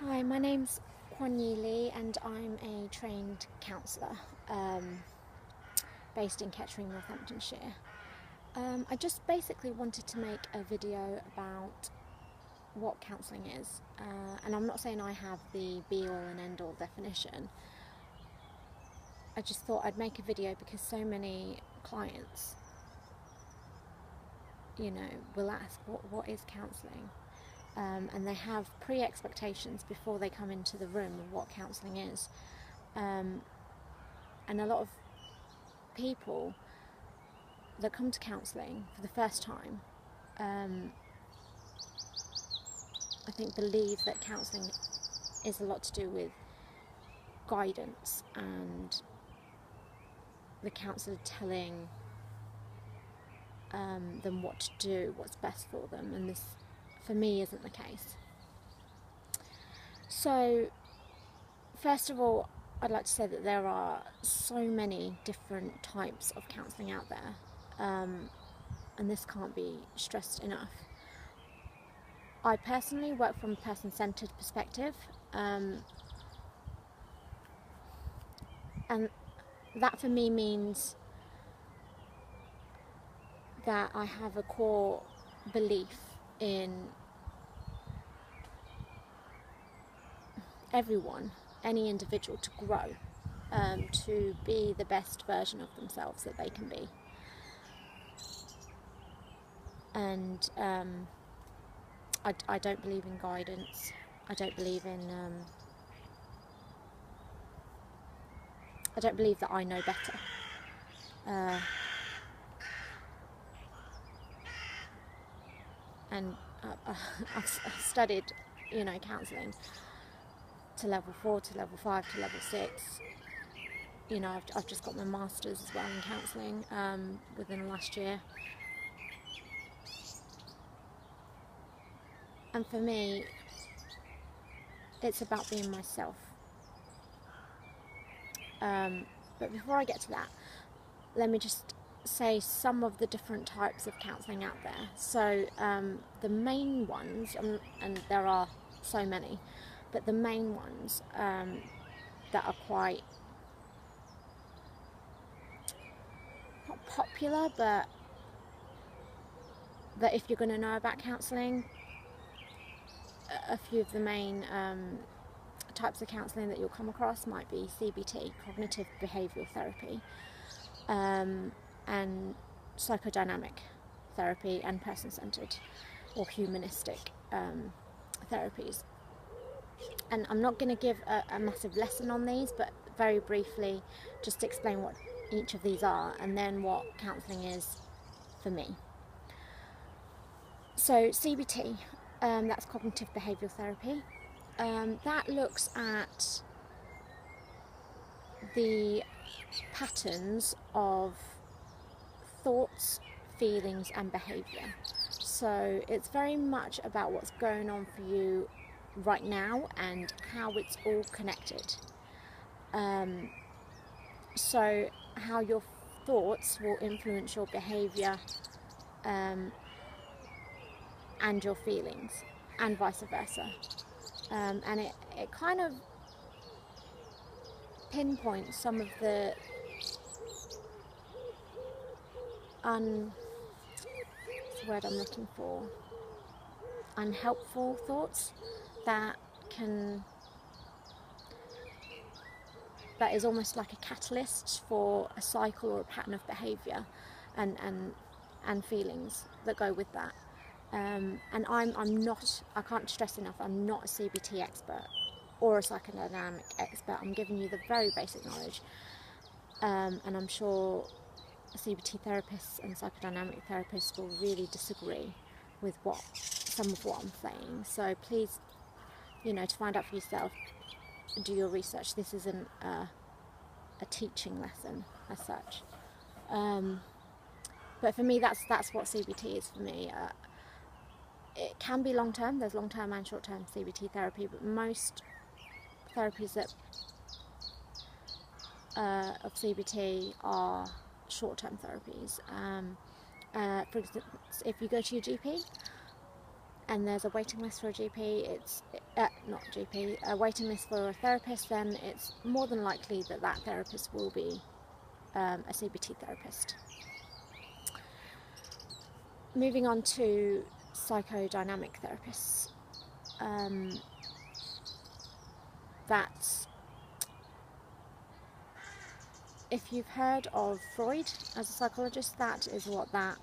Hi, my name's Kwan Yi Lee and I'm a trained counsellor based in Kettering, Northamptonshire. I just basically wanted to make a video about what counselling is, and I'm not saying I have the be-all and end-all definition. I just thought I'd make a video because so many clients, will ask, what is counselling? And they have pre-expectations before they come into the room of what counselling is. And a lot of people that come to counselling for the first time, I think believe that counselling is a lot to do with guidance and the counsellor telling them what to do, what's best for them, and this for me isn't the case. So first of all, I'd like to say that there are so many different types of counselling out there, and this can't be stressed enough. I personally work from a person-centred perspective, and that for me means that I have a core belief in everyone, any individual, to grow, to be the best version of themselves that they can be. And I don't believe in guidance. I don't believe that I know better. And I've studied, counselling to level 4, to level 5, to level 6. I've just got my master's as well in counselling within the last year. And for me, it's about being myself. But before I get to that, let me just say some of the different types of counselling out there. So the main ones, and there are so many, but the main ones that are quite not popular, but that if you're going to know about counselling, a few of the main types of counselling that you'll come across might be CBT, cognitive behavioural therapy, and psychodynamic therapy, and person-centred or humanistic therapies. And I'm not going to give a massive lesson on these, but very briefly just explain what each of these are and then what counselling is for me. So CBT, that's cognitive behavioural therapy. That looks at the patterns of thoughts, feelings and behaviour. So it's very much about what's going on for you right now and how it's all connected. So how your thoughts will influence your behaviour and your feelings, and vice versa. And it kind of pinpoints some of the what's the word I'm looking for? Unhelpful thoughts that is almost like a catalyst for a cycle or a pattern of behaviour and feelings that go with that. And I can't stress enough, I'm not a CBT expert or a psychodynamic expert. I'm giving you the very basic knowledge, and I'm sure CBT therapists and psychodynamic therapists will really disagree with some of what I'm saying. So please, to find out for yourself, do your research. This isn't a teaching lesson as such. But for me, that's what CBT is for me. It can be long-term. There's long-term and short-term CBT therapy, but most therapies of CBT are short-term therapies. For instance, if you go to your GP and there's a waiting list for a GP, not GP, a waiting list for a therapist, then it's more than likely that that therapist will be a CBT therapist. Moving on to psychodynamic therapists. That's, if you've heard of Freud as a psychologist, that is what that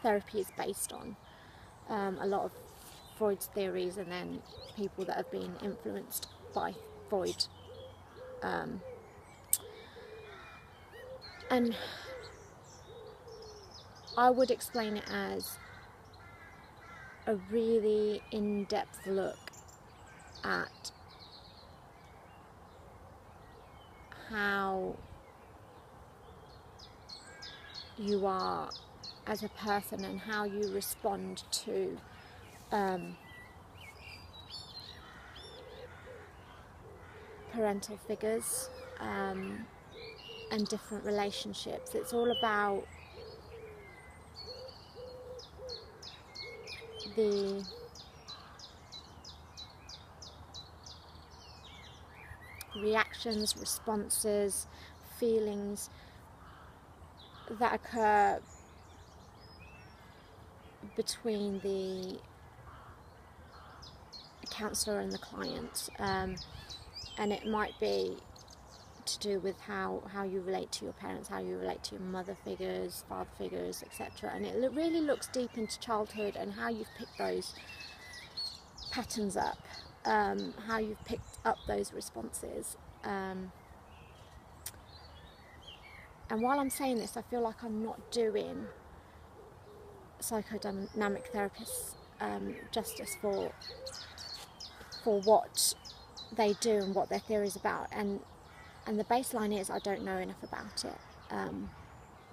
therapy is based on. A lot of Freud's theories, and then people that have been influenced by Freud. And I would explain it as a really in-depth look at how you are as a person and how you respond to parental figures and different relationships. It's all about the reactions, responses, feelings that occur between the counsellor and the client, and it might be to do with how you relate to your parents, how you relate to your mother figures, father figures, etc. And it really looks deep into childhood and how you've picked those patterns up, how you've picked up those responses. And while I'm saying this, I feel like I'm not doing psychodynamic therapists justice for what they do and what their theory is about. And the baseline is I don't know enough about it.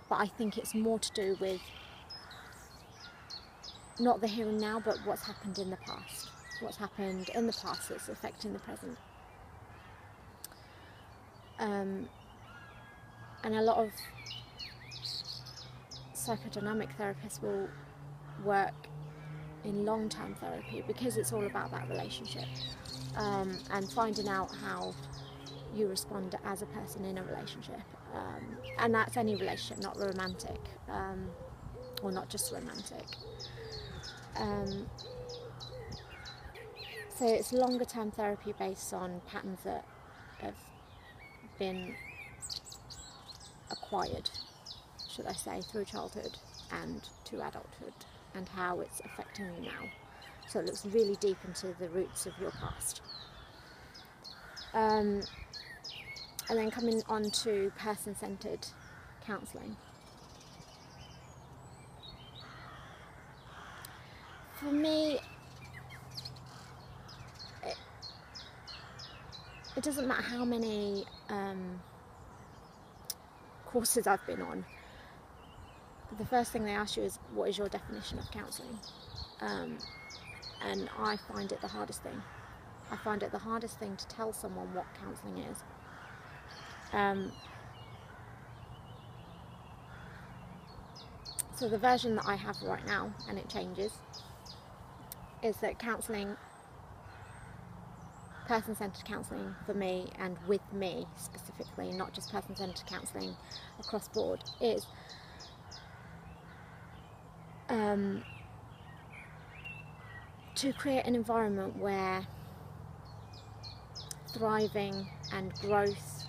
But I think it's more to do with not the here and now, but what's happened in the past. What's happened in the past that's affecting the present. And a lot of psychodynamic therapists will work in long-term therapy because it's all about that relationship, and finding out how you respond as a person in a relationship, and that's any relationship, not romantic, or not just romantic. So it's longer term therapy based on patterns that have been acquired, should I say, through childhood and to adulthood, and how it's affecting you now. So it looks really deep into the roots of your past. And then coming on to person-centred counselling. For me, it doesn't matter how many courses I've been on. The first thing they ask you is, what is your definition of counselling? And I find it the hardest thing. I find it the hardest thing to tell someone what counselling is. So the version that I have right now, and it changes, is that counselling, person-centred counselling for me and with me specifically, not just person-centred counselling across board, is to create an environment where thriving and growth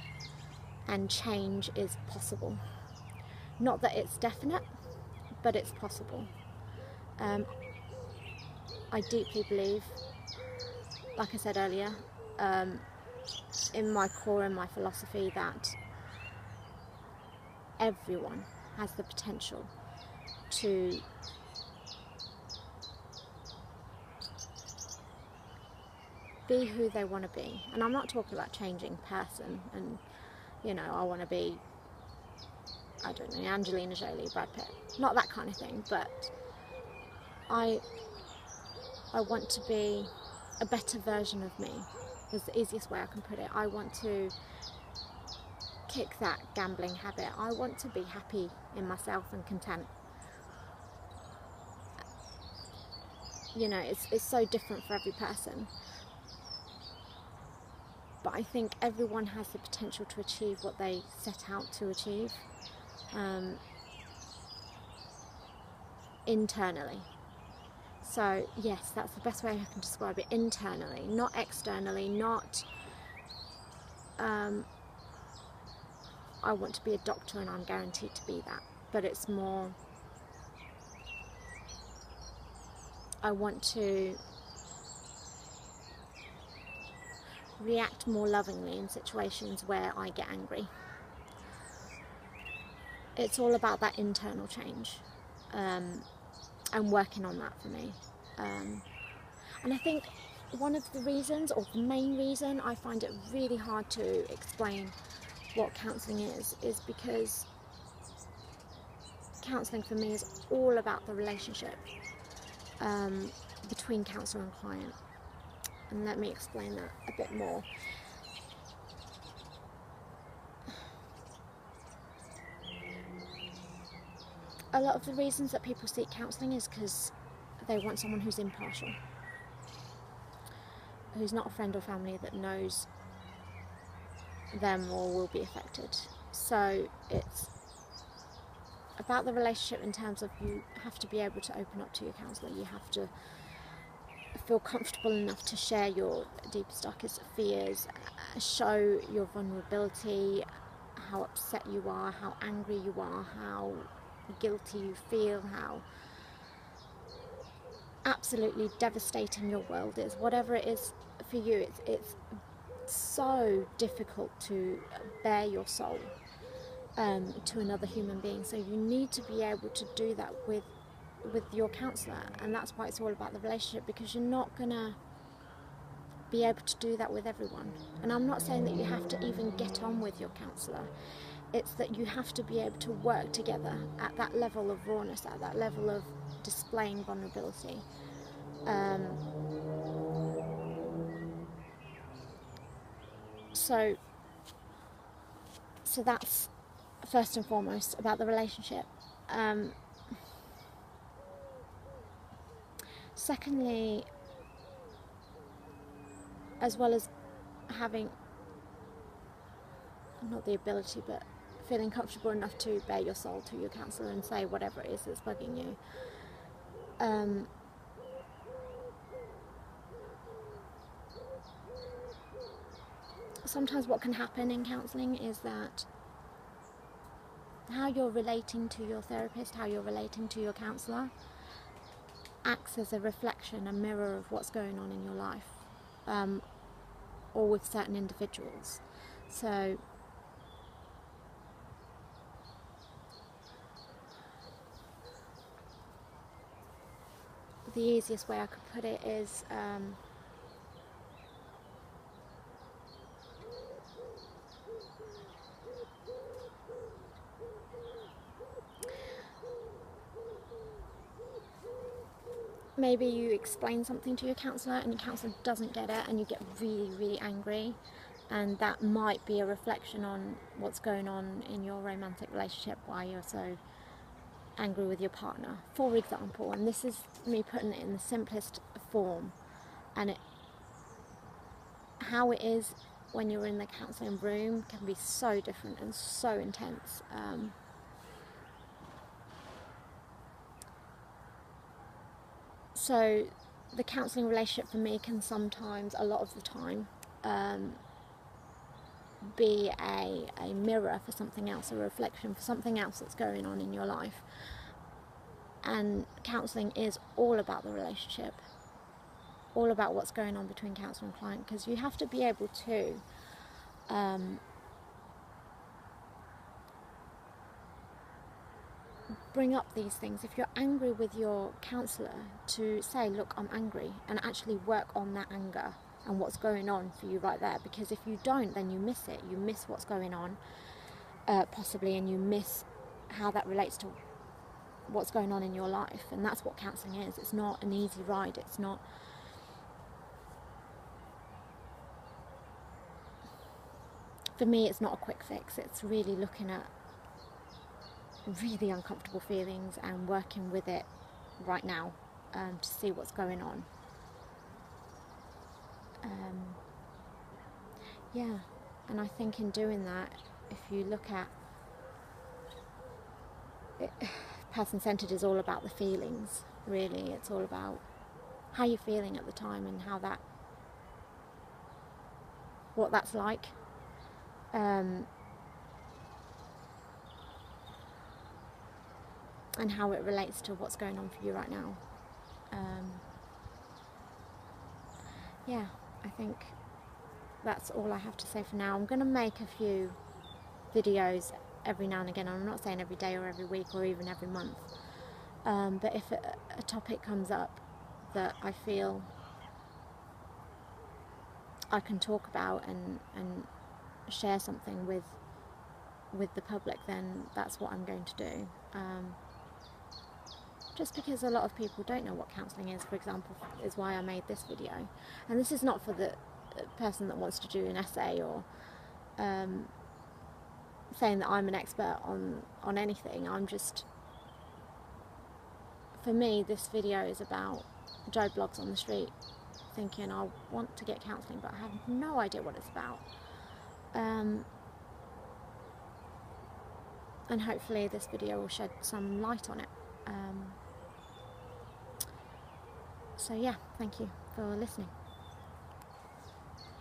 and change is possible. Not that it's definite, but it's possible. I deeply believe, like I said earlier, in my core, in my philosophy, that everyone has the potential to be who they want to be. And I'm not talking about changing person and, I want to be, I don't know, Angelina Jolie, Brad Pitt. Not that kind of thing, but I want to be a better version of me, is the easiest way I can put it. I want to kick that gambling habit. I want to be happy in myself and content. you know, it's so different for every person. But I think everyone has the potential to achieve what they set out to achieve, internally. So yes, that's the best way I can describe it, internally, not externally, not I want to be a doctor and I'm guaranteed to be that, but it's more I want to react more lovingly in situations where I get angry. It's all about that internal change, and working on that for me. And I think one of the reasons, or the main reason, I find it really hard to explain what counselling is because counselling for me is all about the relationship between counsellor and client. And let me explain that a bit more. A lot of the reasons that people seek counselling is because they want someone who's impartial, who's not a friend or family that knows them or will be affected. So it's about the relationship in terms of you have to be able to open up to your counsellor, you have to feel comfortable enough to share your deepest, darkest fears, show your vulnerability, how upset you are, how angry you are, how guilty you feel, how absolutely devastating your world is. Whatever it is for you, it's so difficult to bare your soul to another human being. So you need to be able to do that with your counsellor, and that's why it's all about the relationship, because you're not gonna be able to do that with everyone. And I'm not saying that you have to even get on with your counsellor, it's that you have to be able to work together at that level of rawness, at that level of displaying vulnerability. So that's first and foremost about the relationship. Secondly, as well as having not the ability but feeling comfortable enough to bare your soul to your counsellor and say whatever it is that's bugging you, sometimes what can happen in counselling is that how you're relating to your therapist, how you're relating to your counsellor, acts as a reflection, a mirror of what's going on in your life, or with certain individuals. So the easiest way I could put it is maybe you explain something to your counsellor and your counsellor doesn't get it and you get really, really angry, and that might be a reflection on what's going on in your romantic relationship, why you're so angry with your partner, for example. And this is me putting it in the simplest form, and how it is when you're in the counselling room can be so different and so intense. So the counselling relationship for me can sometimes, a lot of the time, be a mirror for something else, a reflection for something else that's going on in your life. And counselling is all about the relationship, all about what's going on between counsellor and client, because you have to be able to bring up these things. If you're angry with your counsellor, to say, look, I'm angry, and actually work on that anger and what's going on for you right there. Because if you don't, then you miss it. You miss what's going on, possibly, and you miss how that relates to what's going on in your life. And that's what counselling is. It's not an easy ride. It's not... For me, it's not a quick fix. It's really looking at really uncomfortable feelings and working with it right now. to see what's going on. Yeah, and I think in doing that, if you look at it, person-centered is all about the feelings, really. It's all about how you're feeling at the time and how that, what that's like. And how it relates to what's going on for you right now. Yeah, I think that's all I have to say for now. I'm going to make a few videos every now and again. I'm not saying every day or every week or even every month. But if a topic comes up that I feel I can talk about and share something with the public, then that's what I'm going to do. Just because a lot of people don't know what counselling is, for example, is why I made this video. And this is not for the person that wants to do an essay or saying that I'm an expert on anything. I'm just, for me, this video is about Joe Blogs on the street thinking I want to get counselling, but I have no idea what it's about. And hopefully this video will shed some light on it. So yeah, thank you for listening.